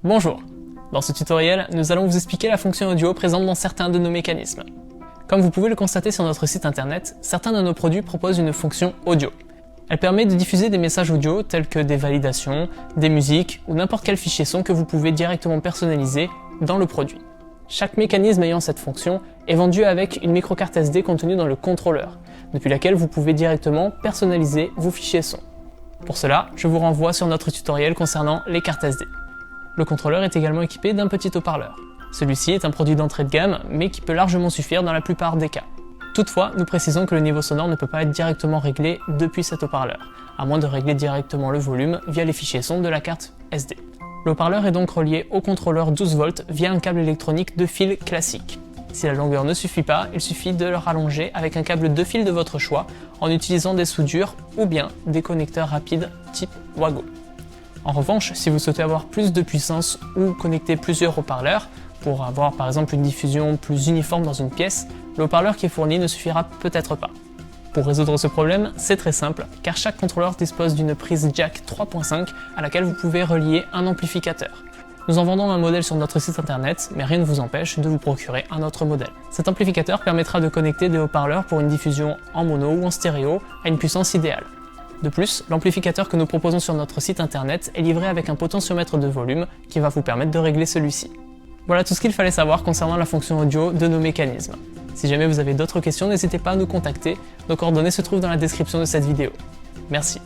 Bonjour. Dans ce tutoriel, nous allons vous expliquer la fonction audio présente dans certains de nos mécanismes. Comme vous pouvez le constater sur notre site internet, certains de nos produits proposent une fonction audio. Elle permet de diffuser des messages audio tels que des validations, des musiques ou n'importe quel fichier son que vous pouvez directement personnaliser dans le produit. Chaque mécanisme ayant cette fonction est vendu avec une microcarte SD contenue dans le contrôleur, depuis laquelle vous pouvez directement personnaliser vos fichiers son. Pour cela, je vous renvoie sur notre tutoriel concernant les cartes SD. Le contrôleur est également équipé d'un petit haut-parleur. Celui-ci est un produit d'entrée de gamme, mais qui peut largement suffire dans la plupart des cas. Toutefois, nous précisons que le niveau sonore ne peut pas être directement réglé depuis cet haut-parleur, à moins de régler directement le volume via les fichiers son de la carte SD. Le haut-parleur est donc relié au contrôleur 12 volts via un câble électronique de fil classique. Si la longueur ne suffit pas, il suffit de le rallonger avec un câble de fil de votre choix en utilisant des soudures ou bien des connecteurs rapides type Wago. En revanche, si vous souhaitez avoir plus de puissance ou connecter plusieurs haut-parleurs, pour avoir par exemple une diffusion plus uniforme dans une pièce, le haut-parleur qui est fourni ne suffira peut-être pas. Pour résoudre ce problème, c'est très simple, car chaque contrôleur dispose d'une prise jack 3.5 à laquelle vous pouvez relier un amplificateur. Nous en vendons un modèle sur notre site internet, mais rien ne vous empêche de vous procurer un autre modèle. Cet amplificateur permettra de connecter des haut-parleurs pour une diffusion en mono ou en stéréo à une puissance idéale. De plus, l'amplificateur que nous proposons sur notre site internet est livré avec un potentiomètre de volume qui va vous permettre de régler celui-ci. Voilà tout ce qu'il fallait savoir concernant la fonction audio de nos mécanismes. Si jamais vous avez d'autres questions, n'hésitez pas à nous contacter, nos coordonnées se trouvent dans la description de cette vidéo. Merci.